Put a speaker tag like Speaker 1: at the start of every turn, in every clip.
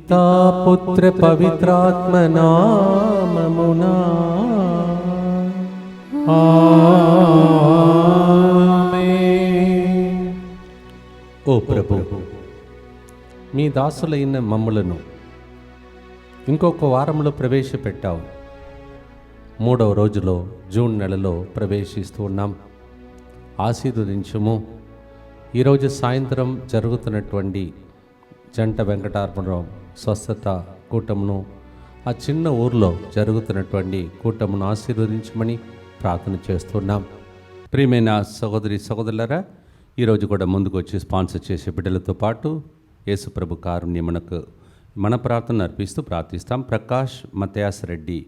Speaker 1: పితా పుత్ర పవిత్రాత్మ నామమునా ఆమేన్. ఓ ప్రభు, మీ దాసులైన మమ్ములను ఇంకొక వారంలో ప్రవేశపెట్టావు. 3వ రోజులో జూన్ నెలలో ప్రవేశిస్తూ ఉన్నాం. ఆశీర్వదించుము. ఈరోజు సాయంత్రం జరుగుతున్నటువంటి జంట వెంకటార్పణరావు స్వస్థత కూటమును, ఆ చిన్న ఊర్లో జరుగుతున్నటువంటి కూటమును ఆశీర్వదించమని ప్రార్థన చేస్తున్నాం. ప్రియమైన సహోదరి సహోదరులారా, ఈరోజు కూడా ముందుకు వచ్చి స్పాన్సర్ చేసే బిడ్డలతో పాటు యేసుప్రభు కారుణ్యమునకు మన ప్రార్థన అర్పిస్తూ ప్రార్థిస్తాం. ప్రకాష్ మతయాస్ రెడ్డి,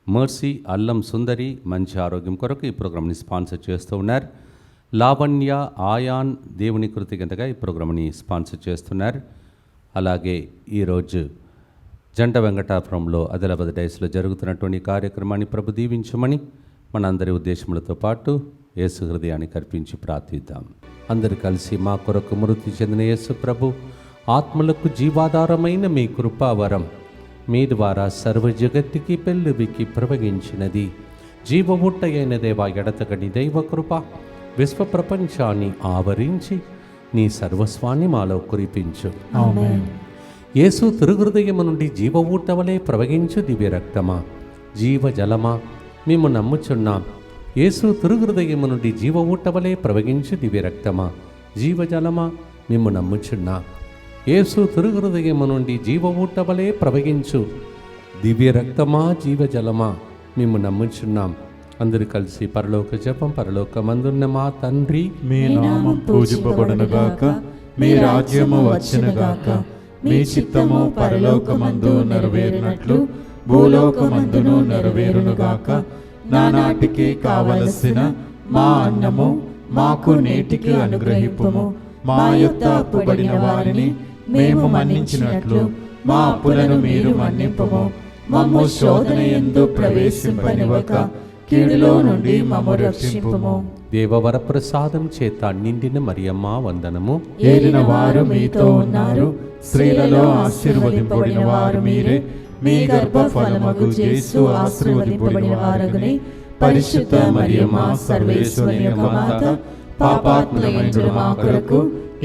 Speaker 1: మర్సీ అల్లం సుందరి మంచి ఆరోగ్యం కొరకు ఈ ప్రోగ్రామ్ని స్పాన్సర్ చేస్తూ ఉన్నారు. లావణ్య ఆయాన్ దేవుని కృతజ్ఞతగా ఈ ప్రోగ్రామ్ని స్పాన్సర్ చేస్తున్నారు. అలాగే ఈరోజు జంట వెంకటాపురంలో ఆదిలాబాద్ డైస్లో జరుగుతున్నటువంటి కార్యక్రమాన్ని ప్రభు దీవించమని మనందరి ఉద్దేశములతో పాటు యేసు హృదయానికి అర్పించి ప్రార్థిద్దాం. అందరు కలిసి మా కొరకు మృతి చెందిన యేసు ప్రభు ఆత్మలకు జీవాధారమైన మీ కృపావరం మీ ద్వారా సర్వ జగత్తుకి పెళ్ళువికి ప్రవహించినది. జీవముట్ట అయిన దేవ ఎడతగని దైవ కృప విశ్వ ప్రపంచాన్ని ఆవరించి నీ సర్వస్వాన్ని మాలో కురిపించు. యేసు తిరుహృదయము నుండి జీవ ఊటవలే ప్రవహించు దివ్య రక్తమా, జీవ జలమా, మేము నమ్ముచున్నాం. యేసు తిరుహృదయము నుండి జీవ ఊటవలే ప్రవహించు దివ్య రక్తమా, జీవ జలమా, మేము నమ్ముచున్నాం. యేసు తిరుహృదయము నుండి జీవ ఊటవలే ప్రవహించు దివ్య రక్తమా, జీవ జలమా, మేము నమ్ముచున్నాం. అందరూ కలిసి పరలోక జపం. పరలోకమందున్న మా తండ్రి,
Speaker 2: మీ నామం పూజింపబడునుగాక, మీ రాజ్యము వచ్చునుగాక, మీ చిత్తము పరలోకమందు నెరవేరినట్లు భూలోకమందును నెరవేరునుగాక. నానాటికి కావలసిన మా అన్నము మాకు నేటికి అనుగ్రహింపుము. మా యొద్ద అప్పుబడిన వారిని మేము మన్నించినట్లు మా అప్పులను మీరు మన్నింపుము. మమ్ము శోధన యందు ప్రవేశింపనివ్వక కీడులో నుండి మమ్ము రక్షింపుము.
Speaker 1: దేవవర ప్రసాదం చేత నిండిన మరియమ్మ వందనము.
Speaker 2: ఏలిన వారు మీతో ఉన్నారు, స్త్రీలలో ఆశీర్వదింపబడిన వారు మీరే. మీ గర్భఫలమగు యేసు ఆశీర్వదింపబడిన వారగునే. పరిశుద్ధ మరియమ్మ సర్వేశ్వరి యొక్క మాత, పాపాత్ములమైన మా కొరకు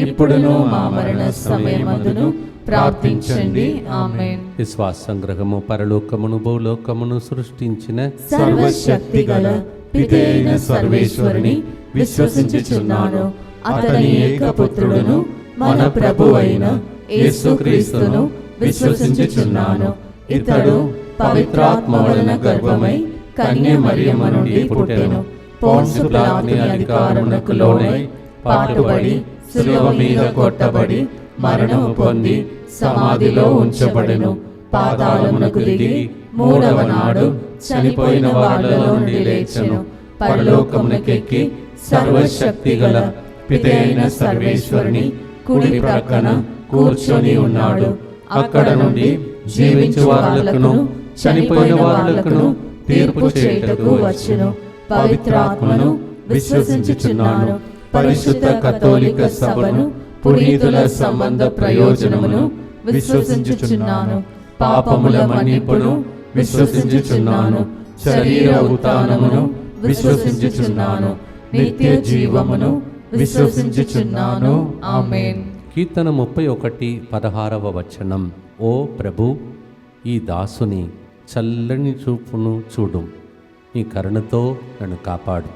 Speaker 2: ఇప్పుడును మా మరణ సమయమందును ప్రార్థించండి. ఆమేన్.
Speaker 1: విశ్వాస సంగ్రహము. పరలోకమును భూలోకమును సృష్టించిన
Speaker 2: సర్వశక్తి గల పితైన సర్వేశ్వరుని విశ్వసించుచున్నాను. అతని ఏకపుత్రుడును మన ప్రభువైన యేసుక్రీస్తును విశ్వసించుచున్నాను. ఇతడు పవిత్రాత్మ వలన గర్భమై కన్య మరియమ్మ నుండి పుట్టెను. పోన్సు పిలాతు అధికారమునకు లోనై పాటుబడి శిలువ మీద కొట్టబడి మరణము పొంది సమాధిలో ఉంచబడెను. పాతాళమునకు దిగి 3వ నాడు చనిపోయిన వారిలో నుండి లేచెను. పరలోకమునకెక్కి సర్వశక్తి గల పితైన సర్వేశ్వరుని కుడి ప్రక్కన కూర్చొని ఉన్నాడు. అక్కడ నుండి జీవించు వారులకును చనిపోయిన వారులకును తీర్పు చేయుటకు వచ్చెను. పవిత్రాత్మను విశ్వసించుచున్నాను. పరిశుద్ధ కథోలిక సభను, పునీతుల సంబంధ ప్రయోజనమును విశ్వసించుచున్నాను. పాపముల మన్నింపును విశ్వసించుచున్నాను. శరీర ఉత్థానమును విశ్వసించుచున్నాను. నిత్య జీవమును విశ్వసించుచున్నాను. ఆమేన్.
Speaker 1: కీర్తన 31:16 వచనం. ఓ ప్రభు, ఈ దాసుని చల్లని చూపును చూడు, నీ కరుణతో నన్ను కాపాడు.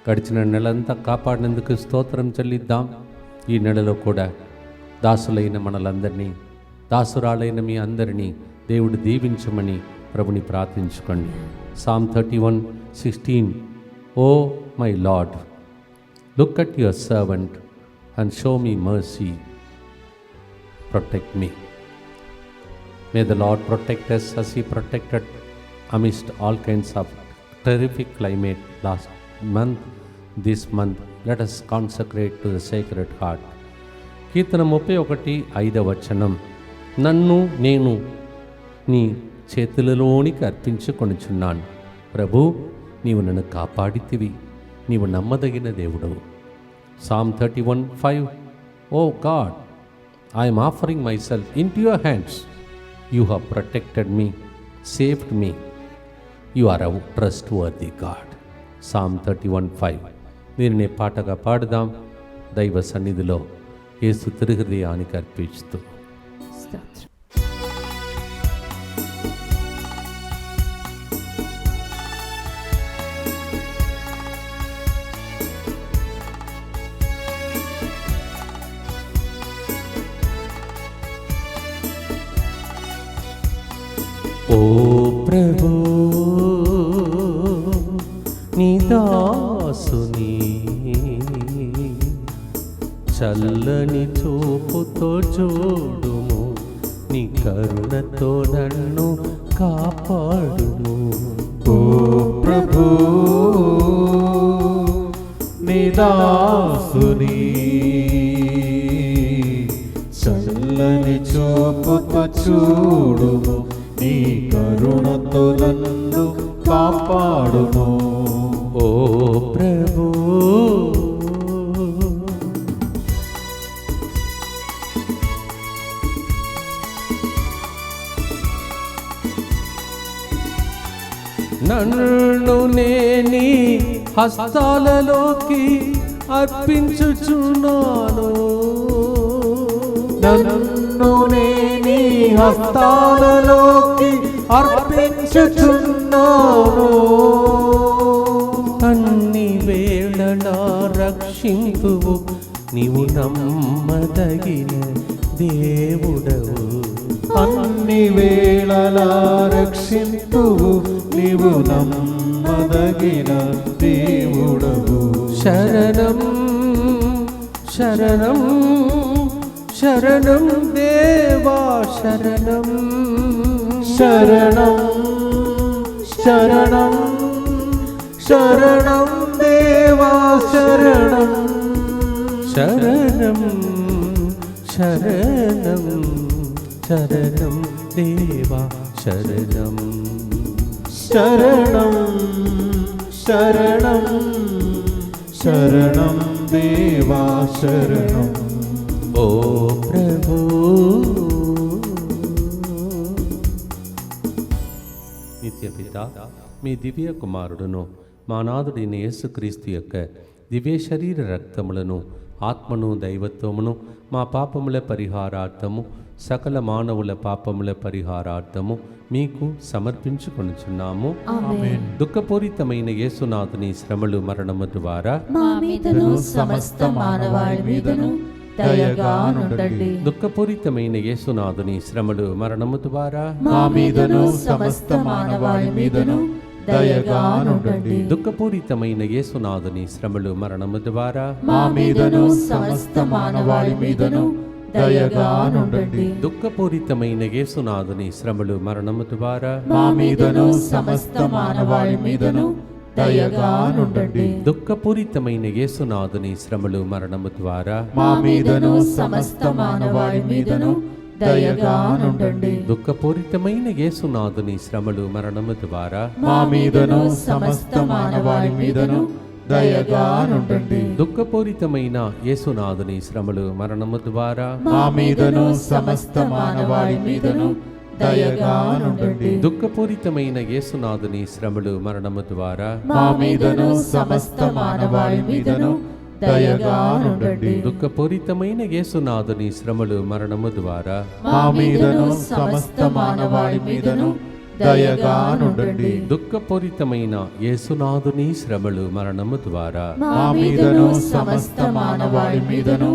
Speaker 1: గడిచిన నెలంతా కాపాడినందుకు స్తోత్రం చెల్లిద్దాం. ఈ నెలలో కూడా దాసులైన మనలందరినీ, దాసురాలైన మీ అందరినీ దేవుడు దీవించమని ప్రభుని ప్రార్థించుకోండి. Psalm 31:16. Oh my lord, look at your servant and show me mercy. Protect me. May the Lord protect us as He protected amidst all kinds of terrific climate last month. This month, let us consecrate to the Sacred Heart. కీర్తన 31:5 వచనం. నన్ను నేను నీ చేతులలోనికి అర్పించుకొనుచున్నాను. ప్రభు, నీవు నన్ను కాపాడితివి, నీవు నమ్మదగిన దేవుడవు. Psalm 31:5. Oh God, I am offering myself into your hands. You have protected me, saved me. You are a trustworthy God. Psalm 31:5. దీనిని పాటగా పాడుదాం, దైవ సన్నిధిలో యేసు తిరుహృదయానికి అర్పిస్తూ.
Speaker 2: స్తోత్రం.
Speaker 1: ఓ ప్రభు, నీ దాసుని చల్లని చూపుతో చూడుము, నీ కరుణతో నన్ను కాపాడుము.
Speaker 3: ఓ ప్రభు, నీ దాసుని చల్లని చూపుతో చూడుము, నీ కరుణతో నన్ను కాపాడుము.
Speaker 1: ఓ ప్రభు, నన్ను నేని హస్తాలలోకి అర్పించుచున్నాను.
Speaker 3: నన్ను నీ హస్తాలలోకి అర్పించుచున్నాను.
Speaker 1: అన్ని వేళలా రక్షింతువు, నీవు నమ్మదగిన దేవుడవు.
Speaker 3: అన్ని వేళలా రక్షింతువు, నీవు నమ్మదగిన దేవుడవు.
Speaker 1: శరణం శరణం శరణం దేవా శరణం.
Speaker 3: శరణం శరణం శరణం దేవా శరణం.
Speaker 1: శరణం శరణం శరణం దేవా శరణం.
Speaker 3: శరణం శరణం శరణం దేవా శరణం.
Speaker 1: ఓ ప్రభు, నిత్యపిత, మీ దివ్య కుమారుడును మా నాథుడైన యేసుక్రీస్తు యొక్క దివ్య శరీర రక్తములను, ఆత్మను, దైవత్వమును మా పాపముల పరిహారార్థము, సకల మానవుల పాపముల పరిహారార్థము మీకు సమర్పించుకొనుచున్నాము.
Speaker 2: ఆమేన్.
Speaker 1: దుఃఖపూరితమైన యేసునాథుని శ్రమలు, మరణము ద్వారా
Speaker 2: మా మీదను సమస్త మానవాళి మీదను దయగా నుండండి.
Speaker 1: దుఃఖపూరితమైన యేసునాథుని శ్రమలు, మరణము ద్వారా
Speaker 2: మా మీదను సమస్త మానవాళి మీదను దయగా నుండండి.
Speaker 1: దుఃఖపూరితమైన యేసునాథుని శ్రమలు, మరణము ద్వారా
Speaker 2: మా మీదను సమస్త మానవాళి మీదను దయగా నుండండి.
Speaker 1: దుఃఖపూరితమైన యేసునాథుని శ్రమలు, మరణము ద్వారా
Speaker 2: మా మీదను సమస్త మానవాళి మీదను దయగా నుండండి.
Speaker 1: దుఃఖపూరితమైన యేసునాథుని శ్రమలు, మరణము ద్వారా
Speaker 2: మా మీదను సమస్త మానవాళి మీదను దయగా నుండండి.
Speaker 1: దుఃఖపూరితమైన యేసునాథుని శ్రమలు, మరణము ద్వారా
Speaker 2: మా మీదను సమస్త మానవాళి మీదను దయగా నుండండి.
Speaker 1: దుఃఖపూరితమైన యేసునాథుని శ్రమలు, మరణము ద్వారా
Speaker 2: మా మీదను సమస్త మానవాళి మీదను దయగా నుండండి.
Speaker 1: దుఃఖపూరితమైన యేసునాథుని శ్రమలు, మరణము ద్వారా
Speaker 2: మా మీదను సమస్త మానవాళి మీదను దయగా నుండండి.
Speaker 1: దుఃఖపూరితమైన యేసునాథుని శ్రమలు, మరణము ద్వారా
Speaker 2: మా మీదను సమస్త మానవాళి మీదను దయగా నుండండి.
Speaker 1: దుఃఖపూరితమైన యేసునాథుని శ్రమలు, మరణము ద్వారా
Speaker 2: మా మీదను సమస్త మానవాళి మీదను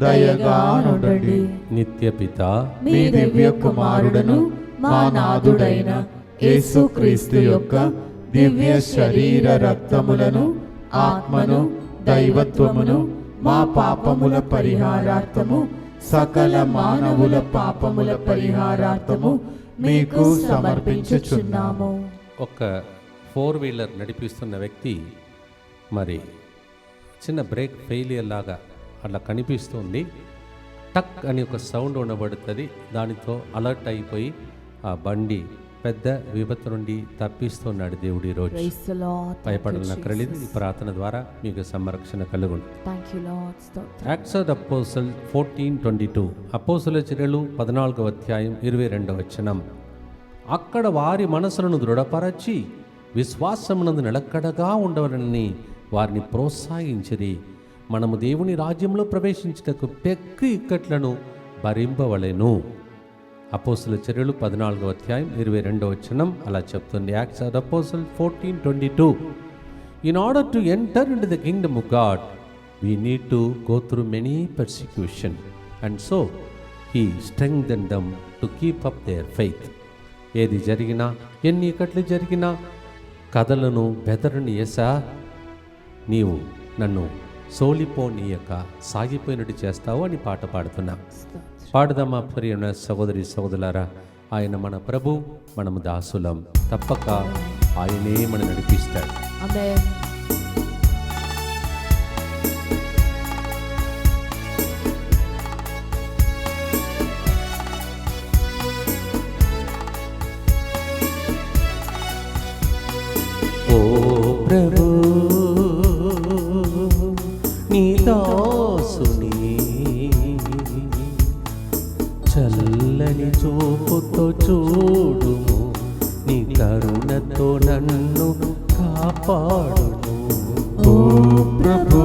Speaker 2: దయగా నుండండి.
Speaker 1: నిత్యపిత,
Speaker 2: మీ దివ్య కుమారుడును మా నాథుడైన యేసుక్రీస్తు యొక్క దివ్య శరీర రక్తములను, ఆత్మను, దైవత్వమును మా పాపముల పరిహారార్థము, సకల మానవుల పాపముల పరిహారార్థము మీకు సమర్పించుచున్నాము.
Speaker 1: ఒక 4 వీలర్ నడిపిస్తున్న వ్యక్తి మరి చిన్న బ్రేక్ ఫెయిలియర్ లాగా అట్లా కనిపిస్తుంది. టక్ అని ఒక సౌండ్ ఉండబడుతుంది. దానితో అలర్ట్ అయిపోయి ఆ బండి పెద్ద విపత్తు నుండి తప్పిస్తున్నాడు దేవుడు ఈరోజు.
Speaker 2: Praise the Lord. Thank you,
Speaker 1: భయపడనక్కర్లేదు. ఈ
Speaker 2: Jesus.
Speaker 1: ప్రార్థన ద్వారా మీకు సంరక్షణ కలుగును.
Speaker 2: Thank you, Lord. స్తోత్రం.
Speaker 1: యాక్ట్స్ ఆఫ్ ది అపోస్టల్ 14:22 అపోస్తలుల చర్యలు 14వ అధ్యాయం 22వ వచనం. అక్కడ వారి మనసులను దృఢపరచి విశ్వాసమునందు నిలకడగా ఉండవలనని వారిని ప్రోత్సహించిరి. మనము దేవుని రాజ్యంలో ప్రవేశించుటకు పెక్కు ఇక్కట్లను భరింపవలెను. అపోస్తలుల చర్యలు 14వ అధ్యాయం 22వ వచనం అలా చెప్తుంది. Acts of the apostle 14:22. In order to enter into the kingdom of God, we need to go through many persecution, and so he strengthened them to keep up their faith. ఏది జరిగినా, ఎన్ని ఇక్కట్లు జరిగినా కథలను బెదరని యేసా, నీవు నన్ను సోలిపోనీయక సాగిపోయినట్టు చేస్తావు అని పాట పాడుతున్నా. పాడుదామా ప్రియమైన సహోదరి సహోదరులారా. ఆయన మన ప్రభు, మనము దాసులం. తప్పక ఆయనే మనం నడిపిస్తాడు.
Speaker 2: Amen.
Speaker 1: ఓ ప్రభు, నీ దాసుని చల్లని చూపుతో చూడుము, నీ కరుణతో నన్ను కాపాడుము.
Speaker 3: ఓ ప్రభు,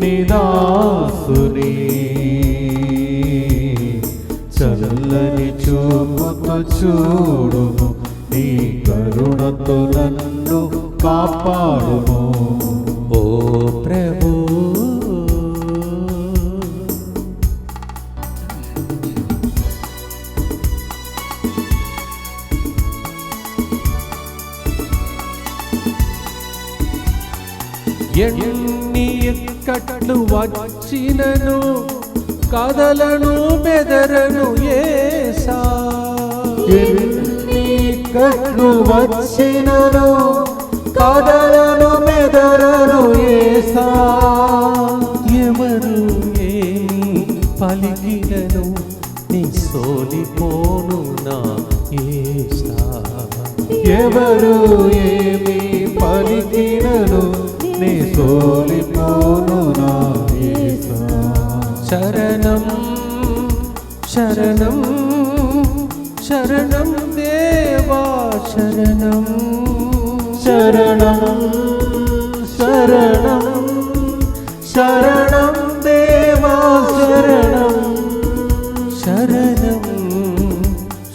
Speaker 3: నీ దాసుని చల్లని చూపుతో చూడుము, నీ కరుణతో నన్ను కాపాడుము.
Speaker 1: ఓ ప్రభు, ఎన్ని ఇక్కట్లు వచ్చినను కదలను బెదరను యేసా.
Speaker 3: ఎన్ని కట్లు వచ్చినను కదలను మెదరను యేసా.
Speaker 1: ఎవరు ఏమి పలికినను నీ సోలిపోను నా యేసా.
Speaker 3: ఎవరు ఏమి పలికినను నీ సోలిపోను నా యేసా.
Speaker 1: శరణం శరణం శరణం దేవా శరణం.
Speaker 3: శరణం శరణం శరణం దేవా శరణం.
Speaker 1: శరణం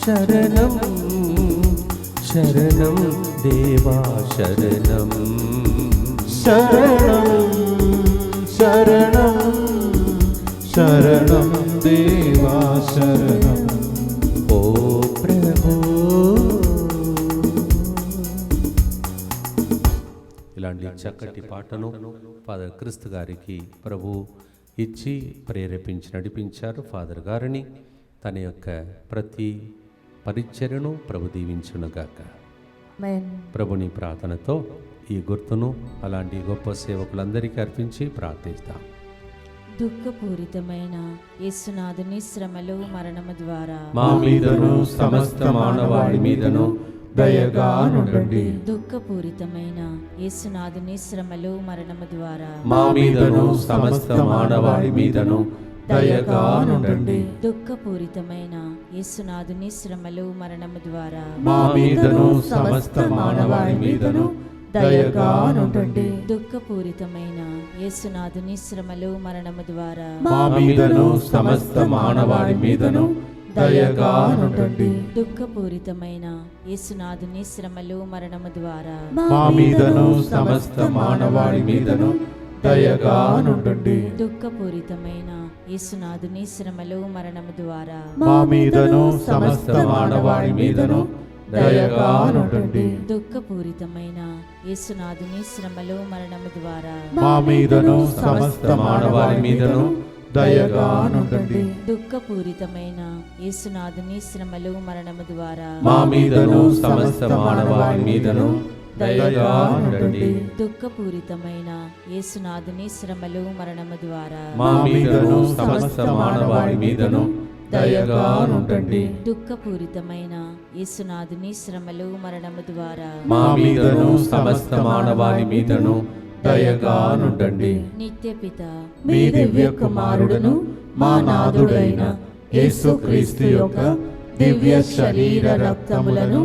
Speaker 1: శరణం శరణం దేవా శరణం.
Speaker 3: శరణం శరణం శరణం దేవా శరణం.
Speaker 1: ఓ ప్రభు. ఇలాంటి చక్కటి పాటను ఫాదర్ క్రిస్తు గారికి ప్రభు ఇచ్చి ప్రేరేపించి నడిపించారు. ఫాదర్ గారిని తన యొక్క ప్రతి పరిచర్యను ప్రభు దీవించునుగాక.
Speaker 2: Amen.
Speaker 1: ప్రభుని ప్రార్థనతో ఈ గుర్తును అలాంటి గొప్ప సేవకులందరికీ అర్పించి ప్రార్థిస్తాం.
Speaker 4: దుఃఖపూరితమైన యేసునాథుని శ్రమలు మరణము ద్వారా
Speaker 3: మా మీదను సమస్త మానవాళి మీదను దయగా నుండండి.
Speaker 4: దుఃఖపూరితమైన యేసునాథుని శ్రమలు మరణము ద్వారా
Speaker 1: మా మీదను సమస్త మానవాళి మీదను
Speaker 3: దయగా నుండండి.
Speaker 4: దుఃఖపూరితమైన యేసునాథుని శ్రమలు మరణము ద్వారా
Speaker 3: మా మీదను సమస్త మానవాళి మీదను దయగా నుండండి.
Speaker 4: దుఃఖపూరితమైన యేసునాథుని శ్రమలు మరణము ద్వారా
Speaker 3: మా మీదను సమస్త మానవాళి మీదను దయగా నుండండి.
Speaker 4: దుఃఖపూరితమైన యేసునాథుని శ్రమలు మరణము ద్వారా
Speaker 3: మా మీదను సమస్త మానవాళి మీదను దయగా నుండండి.
Speaker 4: దుఃఖపూరితమైన యేసునాథుని శ్రమలు మరణము ద్వారా
Speaker 3: మా మీదను సమస్త మానవాళి మీదను దయగా నుండండి.
Speaker 4: దుఃఖపూరితమైన యేసునాథుని శ్రమలు మరణము ద్వారా
Speaker 3: మా మీదను సమస్త మానవాళి మీదను దయగా నుండండి.
Speaker 4: దుఃఖపూరితమైన యేసునాథుని శ్రమలు మరణము ద్వారా
Speaker 3: మా మీదను సమస్త మానవాళి మీదను దయగా నుండండి.
Speaker 4: దుఃఖపూరితమైన యేసునాథుని శ్రమలు మరణము ద్వారా
Speaker 3: మా మీదను సమస్త మానవాళి మీదను దయగా నుండండి.
Speaker 4: దుఃఖపూరితమైన యేసునాథుని శ్రమలు మరణము ద్వారా
Speaker 3: మా మీదను సమస్త మానవాళి మీదను దయగా నుండండి.
Speaker 4: నిత్యపిత
Speaker 3: మీ దివ్య కుమారుడును మా నాథుడైన యేసుక్రీస్తు యొక్క దివ్య శరీర రక్తములను,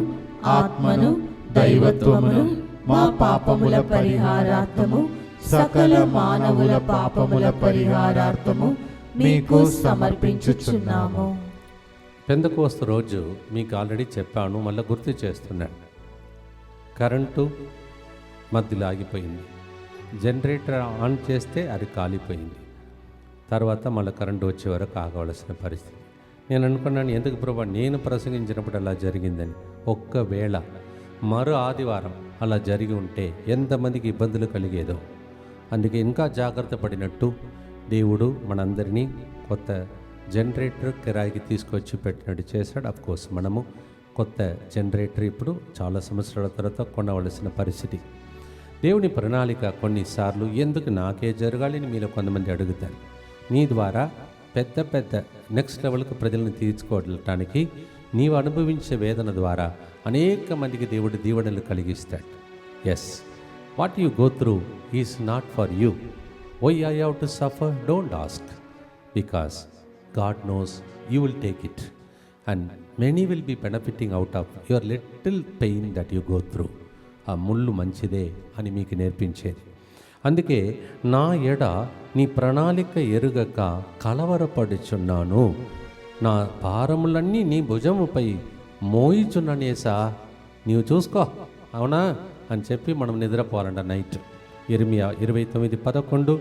Speaker 3: ఆత్మను, దైవత్వమును మా పాపముల పరిహారార్థము, సకల మానవుల పాపముల పరిహారార్థము మీకు సమర్పించుచున్నాము.
Speaker 1: పెందకోస్తు రోజు మీకు ఆల్రెడీ చెప్పాను, మళ్ళీ గుర్తు చేస్తున్నాను. కరెంటు మధ్యలో ఆగిపోయింది. జనరేటర్ ఆన్ చేస్తే అది కాలిపోయింది. తర్వాత మళ్ళీ కరెంటు వచ్చే వరకు ఆగవలసిన పరిస్థితి. నేను అనుకున్నాను, ఎందుకు ప్రభా నేను ప్రసంగించినప్పుడు అలా జరిగిందని. ఒక్కవేళ మరో ఆదివారం అలా జరిగి ఉంటే ఎంతమందికి ఇబ్బందులు కలిగేదో. అందుకే ఇంకా జాగ్రత్త పడినట్టు దేవుడు మనందరినీ కొత్త జనరేటర్ కిరాయికి తీసుకొచ్చి పెట్టినట్టు చేశాడు. అఫ్కోర్స్ మనము కొత్త జనరేటర్ ఇప్పుడు చాలా సంవత్సరాల తర్వాత కొనవలసిన పరిస్థితి. దేవుని ప్రణాళిక కొన్నిసార్లు ఎందుకు నాకే జరగాలని మీలో కొంతమంది అడుగుతారు. నీ ద్వారా పెద్ద పెద్ద నెక్స్ట్ లెవెల్కి ప్రజలను తీర్చుకోవడానికి నీవు అనుభవించే వేదన ద్వారా అనేక మందికి దేవుడు దీవెనలు కలిగిస్తాడు. Yes, what you go through is not for you. Why I have to suffer? Don't ask, because God knows you will take it and many will be benefiting out of your little pain that you go through. ఆ ముళ్ళు మంచిదే అని మీకు నేర్పించేది. అందుకే నా ఎడ నీ ప్రణాళిక ఎరుగక కలవరపడుచున్నాను, నా భారములన్నీ నీ భుజముపై మోయిచున్నానేసా, నీవు చూసుకో, అవునా అని చెప్పి మనం నిద్రపోవాలంట నైట్. ఇర్మియా 29:11,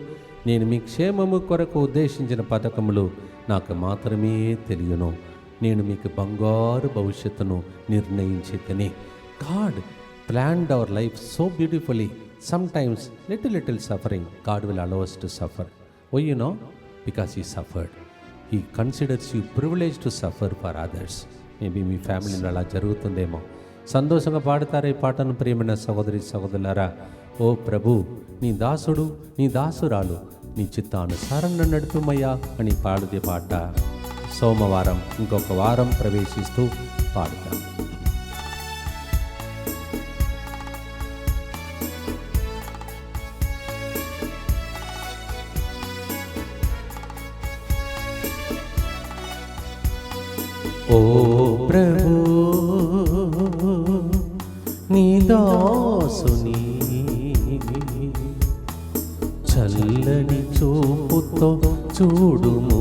Speaker 1: నేను మీ క్షేమము కొరకు ఉద్దేశించిన పథకములు నాకు మాత్రమే తెలియను, నేను మీకు బంగారు భవిష్యత్తును నిర్ణయించితిని. God planned our life so beautifully. Sometimes little suffering God will allow us to suffer. Why you know? Because he suffered. He considers you privileged to suffer for others. Maybe మీ ఫ్యామిలీలో అలా జరుగుతుందేమో. సంతోషంగా పాడతారు ఈ పాటను ప్రియమైన సహోదరి సహోదరులారా. ఓ ప్రభు, నీ దాసుడు నీ దాసురాలు నీ చిత్తానుసారంగా నడుపుమయ్యా అని పాడుదే పాట సోమవారం ఇంకొక వారం ప్రవేశిస్తూ పాడతాం. ఓ ప్రభు, నీ దాసుని చల్లని చూపుతో చూడుము,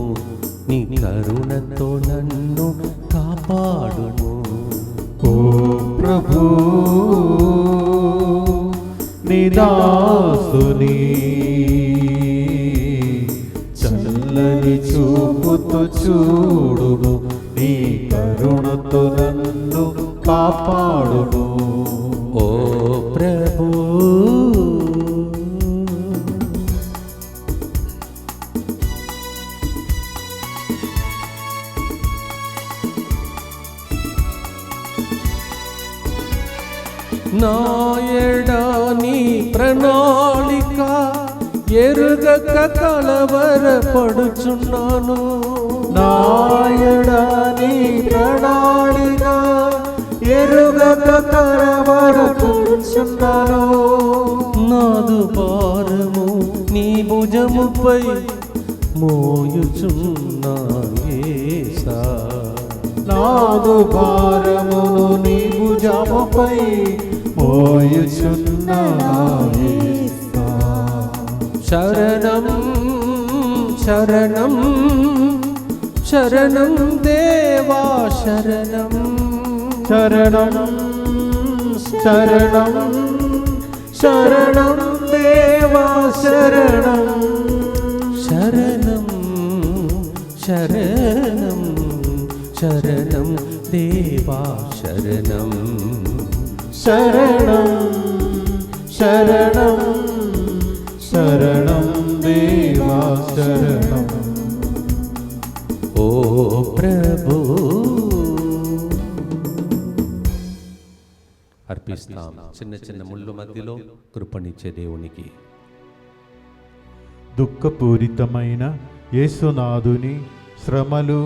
Speaker 1: నీ కరుణతో నన్ను కాపాడుము.
Speaker 3: ఓ ప్రభు, నీ దాసుని చల్లని చూపుతో చూడుము, నీ కరుణతో నన్ను కాపాడును.
Speaker 1: ఓ ప్రభు, నా ఎడా నీ ప్రణాళిక ఎరుగక కలవరపడుచున్నాను,
Speaker 3: నాయడా నీ ప్రణాళిక ఎరుగక కలవరపడుచున్నాను.
Speaker 1: నాదు భారము నీ భుజముపై మోయుచున్నా యేసా,
Speaker 3: నాదు భారమును నీ భుజముపై మోయుచున్నా యేసా.
Speaker 1: శరణం శరణం శరణం దేవా శరణం,
Speaker 3: శరణం శరణం శరణం దేవా శరణం,
Speaker 1: శరణం శరణం శరణం దేవా శరణం,
Speaker 3: శరణం శరణం శరణం దేవా శరణం.
Speaker 1: ఓ ప్రభు, అర్పిస్తాం చిన్న చిన్న ముళ్ళు మధ్యలో కృపణిచ్చే దేవునికి.
Speaker 3: దుఃఖపూరితమైన యేసునాథుని శ్రమలు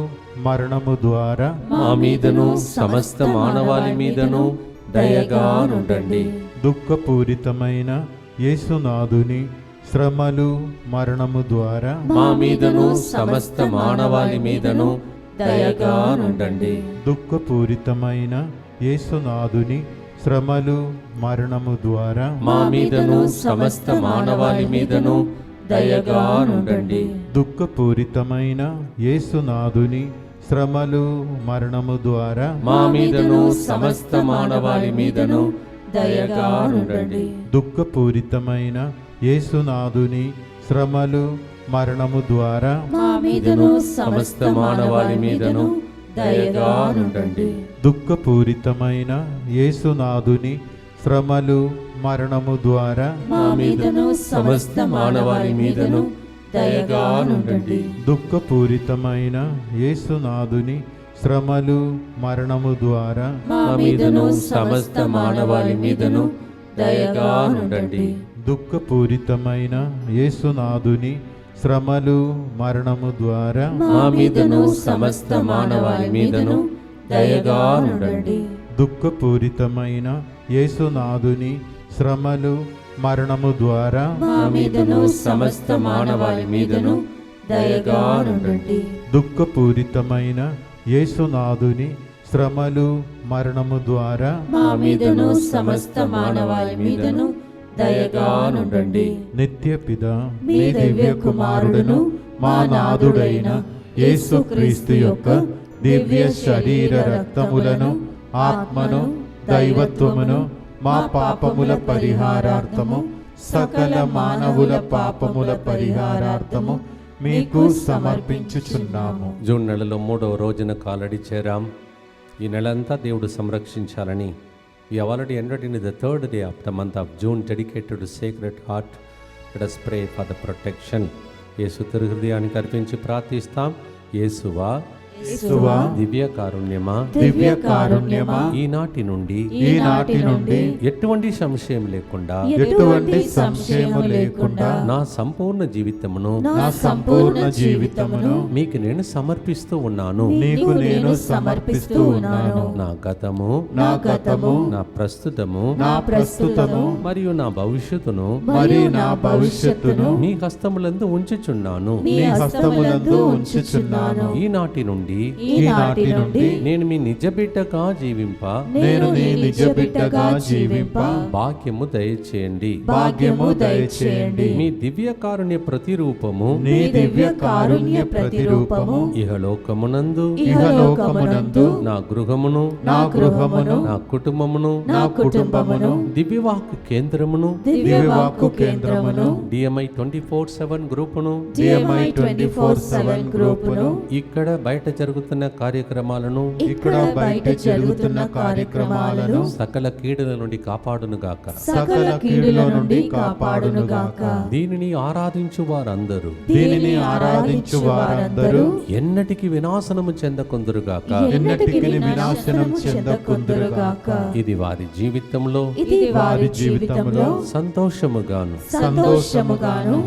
Speaker 3: మరణము ద్వారా
Speaker 1: మా మీదను సమస్త మానవాళి మీదను దయగా నుండండి.
Speaker 3: దుఃఖపూరితమైన యేసునాథుని శ్రమలు మరణము ద్వారా
Speaker 1: మా మీదను సమస్త మానవాళి మీదను దయగా నుండండి.
Speaker 3: దుఃఖపూరితమైన యేసునాథుని శ్రమలు మరణము ద్వారా
Speaker 1: మా మీదను సమస్త మానవాళి మీదను దయగా నుండండి.
Speaker 3: దుఃఖపూరితమైన యేసునాథుని శ్రమలు మరణము ద్వారా
Speaker 1: మా మీదను సమస్త మానవాళి మీదను దయగా నుండండి.
Speaker 3: దుఃఖపూరితమైన యేసునాథుని శ్రమలు మరణము ద్వారా
Speaker 4: మా మీదను
Speaker 1: సమస్త మానవాళి మీదను దయగా నుండండి.
Speaker 3: దుఃఖపూరితమైన యేసునాథుని శ్రమలు మరణము ద్వారా
Speaker 4: మా మీదను
Speaker 1: సమస్త మానవాళి మీదను దయగా నుండండి.
Speaker 3: దుఃఖపూరితమైన యేసునాథుని శ్రమలు మరణము ద్వారా
Speaker 4: మా
Speaker 1: మీదను సమస్త మానవాళి మీదను దయగా నుండండి.
Speaker 3: దుఃఖపూరితమైన యేసునాథుని శ్రమలు మరణము ద్వారా
Speaker 1: మా మీదను సమస్త మానవాళి మీదను దయగా నుండండి.
Speaker 3: దుఃఖపూరితమైన యేసునాథుని శ్రమలు మరణము ద్వారా
Speaker 4: మా మీదను
Speaker 1: సమస్త మానవాళి మీదను దయగా నుండండి.
Speaker 3: దుఃఖపూరితమైన యేసునాథుని శ్రమలు మరణము ద్వారా
Speaker 4: మా మీదను సమస్త మానవాళి మీదను దయగా నుండండి.
Speaker 3: నిత్యపిత
Speaker 4: మీ దివ్య కుమారుడును మా నాథుడైన యేసుక్రీస్తు యొక్క
Speaker 3: దివ్య శరీర రక్తములను ఆత్మను దైవత్వమును మా పాపముల పరిహారార్థము సకల మానవుల పాపముల పరిహారార్థము మీకు సమర్పించుచున్నాము.
Speaker 1: జూన్ నెలలో 3వ రోజున కాలడి చేరాం. ఈ నెలంతా దేవుడు సంరక్షించాలని we have already entered into the 3rd day of the month of June dedicated to Sacred Heart. Let us pray for the protection. యేసు తిరుహృదయానికి అర్పించి ప్రార్థిస్తాం. యేసువా
Speaker 3: యేసువా
Speaker 1: దివ్య కారుణ్యమా
Speaker 3: దివ్య కారుణ్యమా
Speaker 1: ఈనాటి నుండి ఎటువంటి సంశయం లేకుండా
Speaker 3: ఎటువంటి సంశయము లేకుండా
Speaker 1: నా సంపూర్ణ జీవితమును మీకు నేను సమర్పిస్తూ ఉన్నాను.
Speaker 3: నీకు నేను సమర్పిస్తూ ఉన్నాను.
Speaker 1: నా గతము నా ప్రస్తుతము మరియు నా భవిష్యత్తును మీ హస్తములందు ఉంచుచున్నాను. ఈనాటి నుండి నేను మీ నిజ బిడ్డగా జీవింప భాగ్యము దయచేయండి. మీ దివ్య కారుణ్య ప్రతిరూపము ఇహలోకమునందు నా గృహమును నా కుటుంబమును దివ్యవాక్కు కేంద్రమును DMI 24/7 గ్రూపును ఇక్కడ బయట జరుగుతున్న కార్యక్రమాలను సకల కీడుల నుండి కాపాడునుగాక. దీనిని ఆరాధించు వారందరూ ఎన్నటికి వినాశనము చెందకుందురుగాక. ఇది వారి జీవితంలో సంతోషముగాను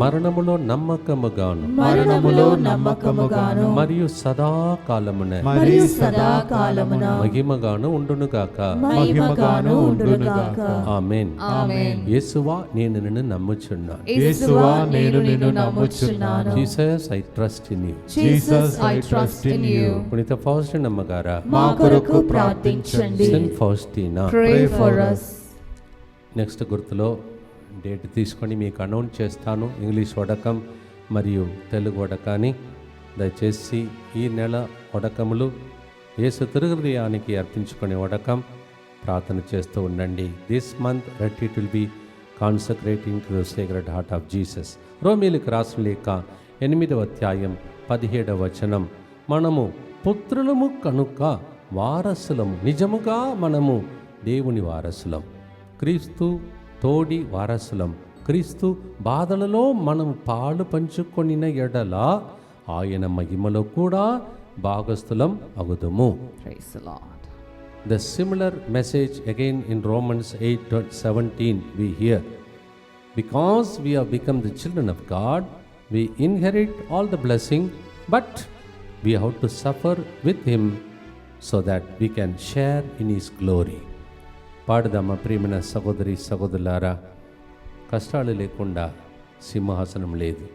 Speaker 1: మరణములో నమ్మకముగాను మరియు సదాకాలమున మహిమగాను ఉండునుగాక. ఆమేన్. యేసువా నేను నిన్ను నమ్ముచున్నాను. Jesus I trust in you. పునీత ఫౌస్టినా అమ్మగారా
Speaker 2: మా కొరకు ప్రార్థించండి.
Speaker 1: Saint Faustina
Speaker 2: Pray for us.
Speaker 1: Next గుర్తులో డేట్ తీసుకొని మీకు అనౌన్స్ చేస్తాను. ఇంగ్లీష్ వడకం మరియు తెలుగు వడకాన్ని దయచేసి ఈ నెల వడకములు యేసు తిరుహృదయానికి అర్పించుకునే వడకం ప్రార్థన చేస్తూ ఉండండి. This month it will be consecrating to the sacred heart of Jesus. రోమీయులకు రాసిన లేఖ 8వ అధ్యాయం 17వ వచనం, మనము పుత్రులము కనుక వారసులము. నిజముగా మనము దేవుని వారసులం, క్రీస్తు తోడి వారసులం. క్రీస్తు బాధలలో మనం పాలు పంచుకొనిన ఎడల ఆయన మహిమలో కూడా భాగస్థులం అగుదుము.
Speaker 2: Praise the Lord.
Speaker 1: The similar message again in Romans 8:17 we hear, because we have become the children of God, we inherit all the blessing, but we have to suffer with him so that we can share in his glory. పాడుదామా ప్రియమైన సహోదరి సహోదరులారా. కష్టాలు లేకుండా సింహాసనం లేదు,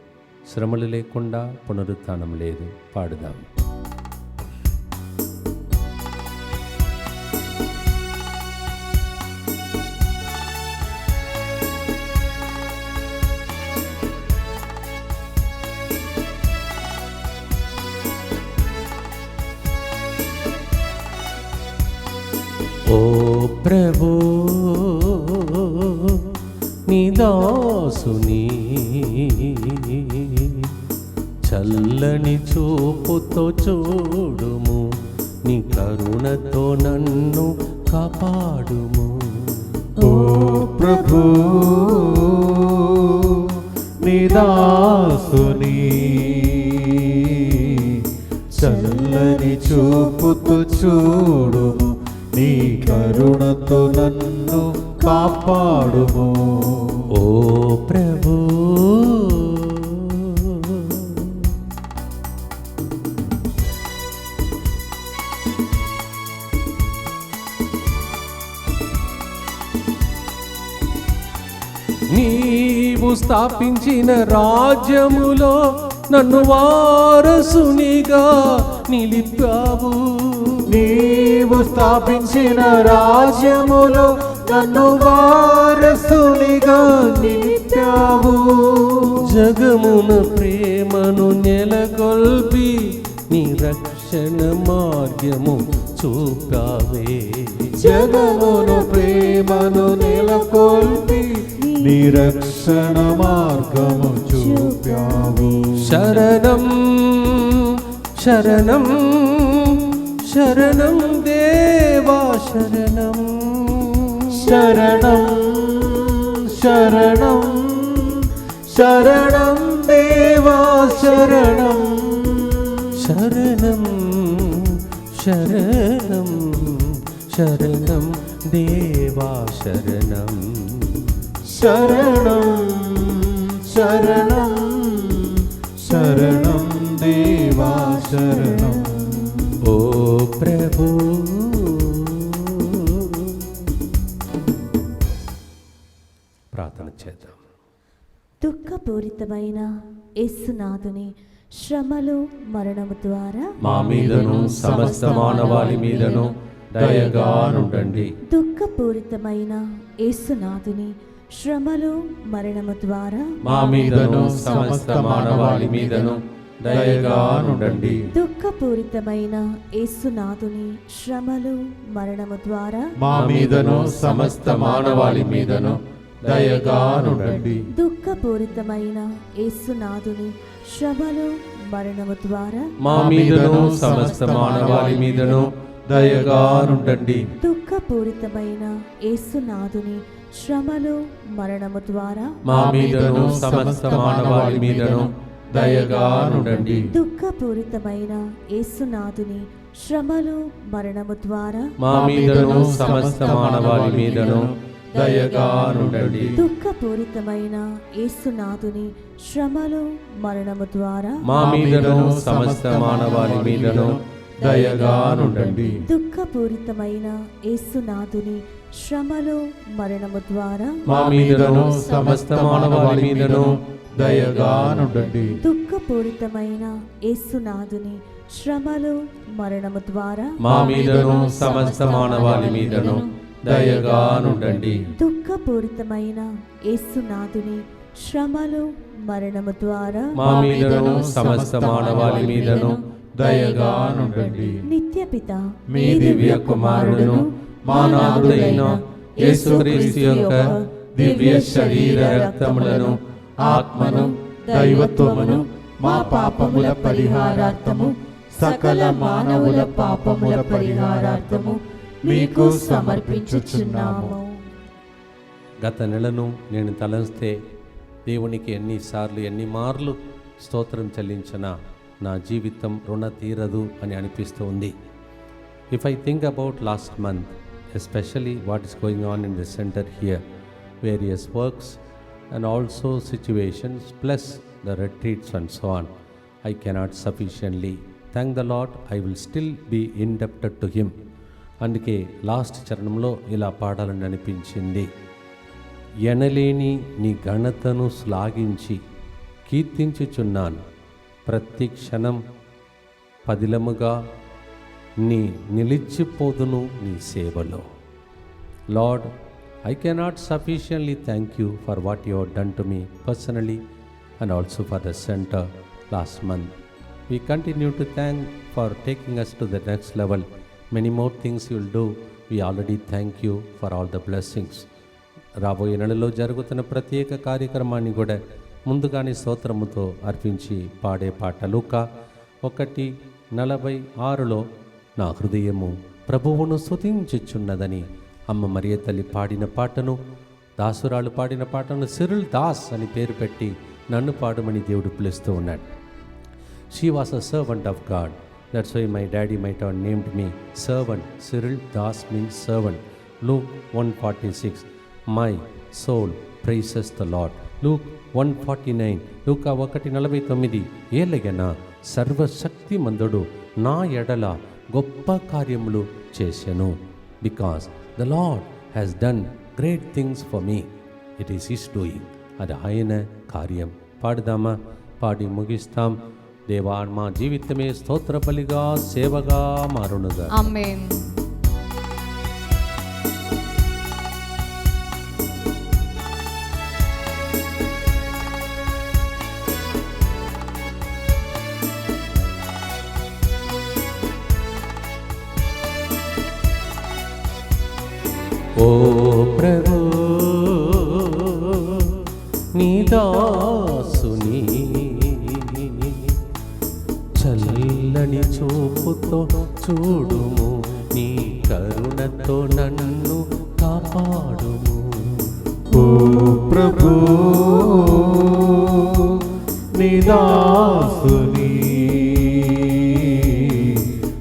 Speaker 1: శ్రమలు లేకుండా పునరుత్థానం లేదు. పాడుదాం. ఓ ప్రభు నీ దాసుని చల్లని చూపుతో చూడుము, నీ కరుణతో నన్ను కాపాడుము.
Speaker 3: ఓ ప్రభు నీ దాసుని చల్లని చూపుతో చూడుము, నీ కరుణతో నన్ను కాపాడుము.
Speaker 1: ఓ ప్రభు నీవు స్థాపించిన రాజ్యములో నన్ను వారసునిగా నిలిపావు.
Speaker 3: నీవు స్థాపించిన రాజ్యములో నన్ను వారసునిగా నిలిపావు.
Speaker 1: జగమున ప్రేమను నెలకొల్పి నీ రక్షణ మార్గము చూపావే.
Speaker 3: జగమును ప్రేమను నెలకొల్పి నీ రక్షణ మార్గము చూపావు.
Speaker 1: శరణం శరణం శరణం దేవా శరణం.
Speaker 3: శరణం శరణం శరణం దేవా శరణం.
Speaker 1: శరణం శరణం శరణం దేవా శరణం.
Speaker 3: శరణం శరణం శరణం దేవా శరణం.
Speaker 1: ఓ ప్రభు ప్రార్థన చేద్దాం.
Speaker 4: దుఃఖపూరితమైన యేసునాథుని శ్రమలు మరణము ద్వారా
Speaker 1: మా మీదను సమస్త మానవాళి మీదను దయగా నుండండి.
Speaker 4: దుఃఖపూరితమైన యేసునాథుని శ్రమలు మరణము ద్వారా
Speaker 1: మా మీదను సమస్త మానవాళి మీదను దయగా నుండండి.
Speaker 4: దుఃఖపూరితమైన యేసునాథుని శ్రమలు మరణము ద్వారా
Speaker 3: మా మీదను సమస్త మానవాళి మీదను దయగా నుండండి.
Speaker 4: దుఃఖపూరితమైన యేసునాథుని శ్రమలు మరణము ద్వారా
Speaker 1: మా మీదను సమస్త మానవాళి మీదను దయగా నుండండి.
Speaker 4: దుఃఖపూరితమైన యేసునాథుని శ్రమలు మరణము ద్వారా
Speaker 1: మా మీదను సమస్త మానవాళి మీదను దయగా నుండండి.
Speaker 4: దుఃఖపూరితమైన యేసునాథుని శ్రమలు మరణము ద్వారా
Speaker 1: మా మీదను సమస్త మానవాళి మీదను దయగా నుండండి.
Speaker 4: దుఃఖపూరితమైన యేసునాథుని శ్రమలు మరణము ద్వారా
Speaker 1: మా మీదను సమస్త మానవాళి మీదను దయగా నుండండి.
Speaker 4: దుఃఖపూరితమైన యేసునాథుని శ్రమలు మరణము ద్వారా
Speaker 1: మా మీదను సమస్త మానవాళి మీదను దయగా నుండండి.
Speaker 4: దుఃఖపూరితమైన యేసునాథుని శ్రమలు మరణము ద్వారా
Speaker 1: మా మీదను సమస్త మానవాళి మీదను దయగా నుండండి.
Speaker 4: దుఃఖపూరితమైన యేసునాథుని శ్రమలు మరణము ద్వారా
Speaker 1: మా మీదను సమస్త మానవాళి మీదను దయగా నుండండి.
Speaker 4: నిత్యపిత
Speaker 1: మీ దివ్య కుమారుడును మా నాథుడైన యేసుక్రీస్తు యొక్క దివ్య శరీర రక్తములను ఆత్మను దైవత్వమును
Speaker 3: మా పాపముల పరిహారార్థము సకల మానవుల పాపముల పరిహారార్థము మీకు సమర్పించుచున్నాము.
Speaker 1: గత నెలను నేను తలంస్తే దేవునికి ఎన్ని మార్లు స్తోత్రం చెల్లించినా నా జీవితం రుణ తీరదు అని అనిపిస్తూ ఉంది. If I think about last month, especially what is going on in the centre here, various works and also situations plus the retreats and so on, I cannot sufficiently thank the lord, I will still be indebted to him. అందుకే last చరణంలో ఇలా పాడాలని అనిపించింది. ఎనలేని నీ ఘనతను శ్లాఘించి కీర్తించుచున్నాను, ప్రతి క్షణం పదిలముగా నిలిచిపోదును నీ సేవలో. Lord, I cannot sufficiently thank you for what you have done to me personally and also for the center last month. We continue to thank for taking us to the next level. Many more things you will do. We already thank you for all the blessings. రాబోయే నెలలో జరుగుతున్న ప్రత్యేక కార్యక్రమాన్ని కూడా ముందుగానే స్తోత్రముతో అర్పించి పాడే పాట లూకా 1:46 నా హృదయము ప్రభువును స్తుతించుచున్నదని అమ్మ మరియ తల్లి పాడిన పాటను, దాసురాలు పాడిన పాటను సిరిల్ దాస్ అని పేరు పెట్టి నన్ను పాడమని దేవుడు పిలుస్తూ ఉన్నాడు. She was a servant of God. That's why my daddy might have named me servant. Cyril Das means servant. Luke 1:46 my soul praises the Lord. Luke 1:49 లూకా 1:49 ఏలగన సర్వశక్తిమంతుడు నా ఎడల గొప్ప కార్యములు చేసెను. Because the Lord has done great things for me. It is his doing. అది ఆయన కార్యం. పాడుదామా? పాడి ముగిస్తాం. దేవా, మా జీవితమే స్తోత్ర బలిగా సేవగా మారునుగా.
Speaker 2: ఆమేన్.
Speaker 1: ఓ ప్రభు, నీ దాసుని చల్లని చూపుతో చూడుము, నీ కరుణతో నన్ను కాపాడుము.
Speaker 3: ఓ ప్రభు, నీ దాసుని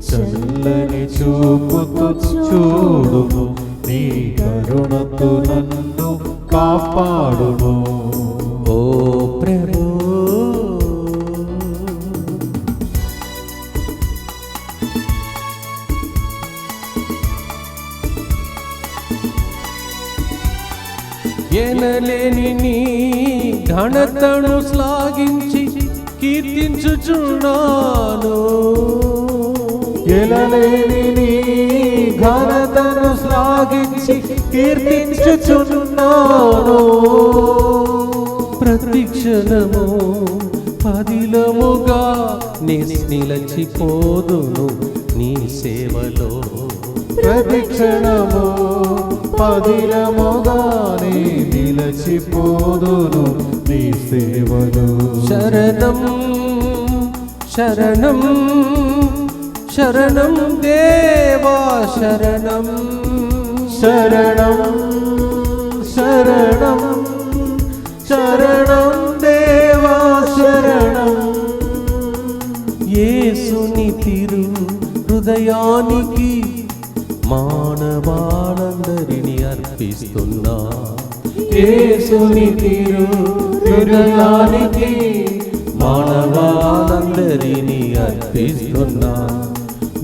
Speaker 3: చల్లని చూపుతో చూడుము, నీ కరుణతో నన్ను కాపాడుము.
Speaker 1: ఓ ప్రభు, ఎనలేని నీ ఘనతను శ్లాఘించి కీర్తించుచున్నాను.
Speaker 3: ఎనలేని నీ ఘనతను శ్లాఘించి కీర్తించుచున్నాను.
Speaker 1: ప్రతి క్షణము పదిలముగా నిలచిపోదును నీ సేవలో.
Speaker 3: ప్రతి క్షణము పదిలముగానే నిలచిపోదును నీ సేవలో.
Speaker 1: శరణం శరణం శరణం దేవా శరణం.
Speaker 3: శరణం శరణం శరణం దేవా శరణం.
Speaker 1: యేసుని తిరు హృదయానికి మానవాళందరిని అర్పిస్తున్నా.
Speaker 3: యేసుని తిరు హృదయానికి
Speaker 1: మానవాళందరిని అర్పిస్తున్నా.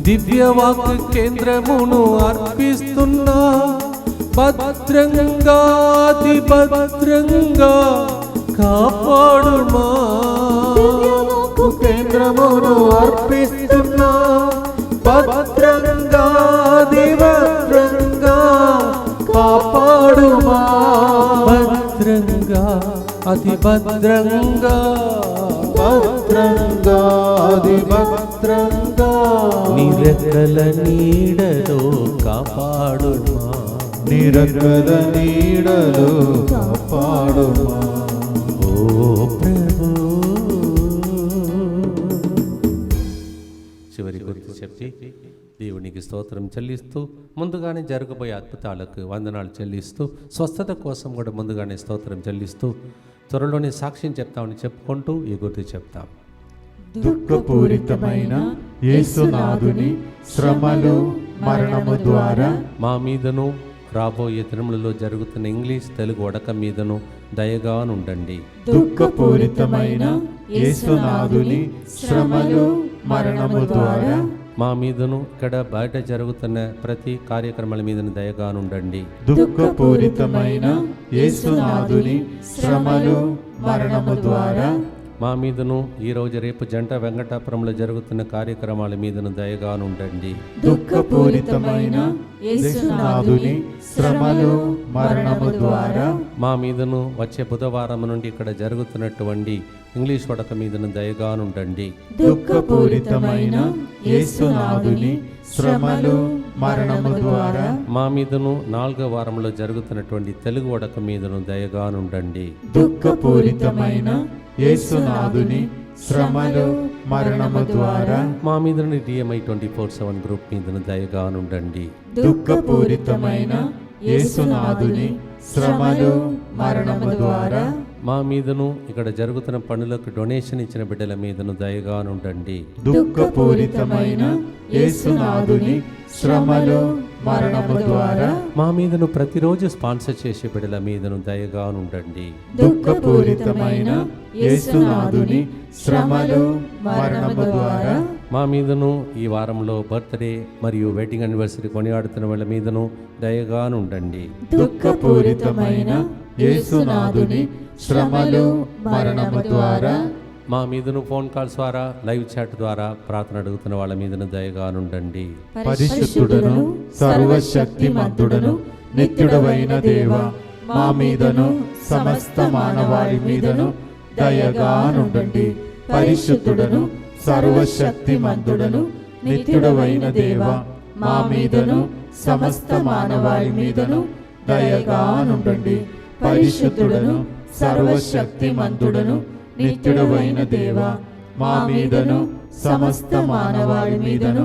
Speaker 1: దివ్యవాక్ కేంద్రమును అర్పిస్తున్నా. భద్రంగా అతి భద్రంగా కాపాడుమా.
Speaker 3: కేంద్రమును అర్పిస్తున్నా. భద్రంగా దివ్యంగా కాపాడుమా.
Speaker 1: భద్రంగా అతి భద్రంగా
Speaker 3: భద్రంగా అతి భద్రంగా
Speaker 1: నీ రెక్కల నీడలో కాపాడుమా.
Speaker 3: నీ రెక్కల నీడలో కాపాడుమా.
Speaker 1: ఓ ప్రభు. చివరి గుర్తు చెప్పి దేవునికి స్తోత్రం చెల్లిస్తూ ముందుగానే జరగబోయే అద్భుతాలకు వందనాలు చెల్లిస్తూ స్వస్థత కోసం కూడా ముందుగానే స్తోత్రం చెల్లిస్తూ త్వరలోనే సాక్ష్యం చెప్తామని చెప్పుకుంటూ ఈ గుర్తు చెప్తాం.
Speaker 3: దుఃఖపూరితమైన యేసునాథుని శ్రమలు మరణము ద్వారా
Speaker 1: మా మీదను రాబోయే దినములలో జరుగుతున్న ఇంగ్లీష్ తెలుగు వడక మీదను దయగానుండండి.
Speaker 3: దుఃఖపూరితమైన యేసునాథుని శ్రమలు మరణము ద్వారా
Speaker 1: మా మీదను ఇక్కడ బయట జరుగుతున్న ప్రతి కార్యక్రమాల మీదను దయగానుండండి.
Speaker 3: దుఃఖపూరితమైన యేసునాథుని శ్రమలు మరణము ద్వారా
Speaker 1: మా మీదను ఈరోజు రేపు జంట వెంకటాపురంలో జరుగుతున్న కార్యక్రమాల మీదను దయగానుండండి.
Speaker 3: దుఃఖపూరితమైన యేసునాథుని శ్రమలు మరణము ద్వారా
Speaker 1: మా మీదను వచ్చే బుధవారం నుండి ఇక్కడ జరుగుతున్నటువంటి ఇంగ్లీష్ వడక మీదను దయగానుండండి.
Speaker 3: దుఃఖపూరితమైన యేసునాథుని శ్రమలు మరణము ద్వారా
Speaker 1: మా మీదను 4వ వారంలో జరుగుతున్నటువంటి తెలుగు వడక మీదను దయగానుండండి.
Speaker 3: దుఃఖపూరితమైన యేసునాథుని శ్రమలు మరణము ద్వారా
Speaker 1: మా మీదను DMI 24/7 గ్రూప్ మీదను దయగానుండండి.
Speaker 3: దుఃఖపూరితమైన యేసునాథుని శ్రమలు మరణము ద్వారా
Speaker 1: మా మీదను ఇక్కడ జరుగుతున్న పనులకు డొనేషన్ ఇచ్చిన బిడ్డల మీదను దయగానుండండి.
Speaker 3: దుఃఖపూరితమైన యేసునాథుని శ్రమలు మరణము ద్వారా
Speaker 1: మా మీదను ప్రతిరోజు స్పాన్సర్ చేసే బిడ్డల మీదను దయగానుండండి.
Speaker 3: దుఃఖపూరితమైన యేసునాథుని శ్రమలు మరణము ద్వారా
Speaker 1: మా మీదను ఈ వారంలో బర్త్డే మరియు వెడ్డింగ్ యానివర్సరీ కొనియాడుతున్న వాళ్ళ మీదను దయగానుండండి.
Speaker 3: దుఃఖపూరితమైన యేసునాథుని శ్రమలు మరణము ద్వారా
Speaker 1: మా మీదను ఫోన్ కాల్స్ ద్వారా లైవ్ చాట్ ద్వారా ప్రార్థన అడుగుతున్న వాళ్ళ మీదను దయగానుండండి.
Speaker 3: పరిశుద్ధుడను సర్వశక్తిమంతుడను నిత్యుడవైన దేవ, మా మీదను సమస్త మానవాళి మీదను దయగానుండండి. పరిశుద్ధుడను సర్వశక్తిమంతుడను నిత్యుడవైన దేవ, మా మీదను సమస్త మానవాళి మీదను దయగానుండండి. పరిశుద్ధుడను సర్వశక్తిమంతుడను నిత్యుడవైన దేవ, మా మీదను సమస్త మానవాళి మీదను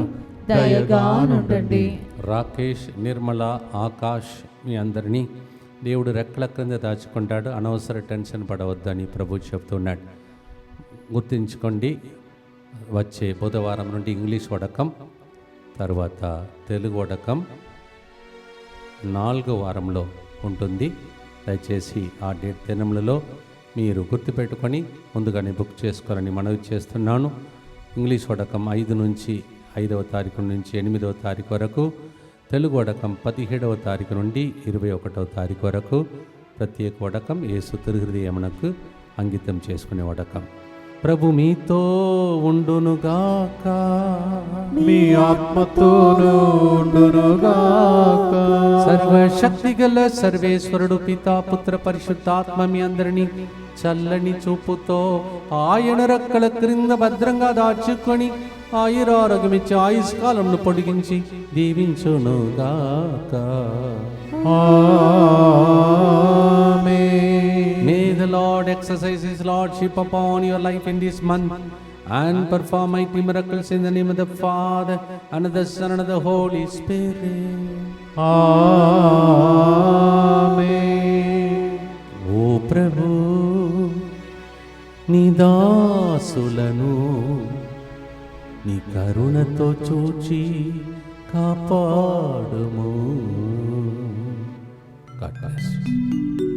Speaker 3: దయగానుండండి.
Speaker 1: రాకేష్, నిర్మల, ఆకాష్ మీ అందరినీ దేవుడు రెక్కల క్రింద దాచుకుంటాడు. అనవసర టెన్షన్ పడవద్దని ప్రభు చెప్తున్నాడు. గుర్తుంచుకోండి, వచ్చే బుధవారం నుండి ఇంగ్లీష్ వడకం, తర్వాత తెలుగు వడకం 4వ వారంలో ఉంటుంది. దయచేసి ఆ డేట్ దినములలో మీరు గుర్తుపెట్టుకొని ముందుగానే బుక్ చేసుకోవాలని మనవి చేస్తున్నాను. ఇంగ్లీష్ వడకం 5 నుంచి 5వ తారీఖు నుంచి 8వ తారీఖు వరకు, తెలుగు వడకం 17వ తారీఖు నుండి 21వ తారీఖు వరకు. ప్రత్యేక వడకం యేసు తిరుహృదయమునకు అంకితం చేసుకునే వడకం. ప్రభు మీతో ఉండునుగాక,
Speaker 3: మీ ఆత్మతోనూ ఉండునుగాక.
Speaker 1: సర్వశక్తి గల సర్వేశ్వరుడు పితా పుత్ర పరిశుద్ధాత్మ మీ అందరినీ చల్లని చూపుతో ఆయన రెక్కల క్రింద భద్రంగా దాచుకొని ఆయురారోగ్యమిచ్చి ఆయుష్కాలంలో పొడిగించి దీవించునుగాక. May the Lord exercise His Lordship upon your life in this month and perform mighty miracles in the name of the Father and of the Son and of the Holy Spirit.
Speaker 3: Amen.
Speaker 1: O Prabhu, నీ దాసులను నీ కరుణతో చూచి కాపాడుము. God bless you.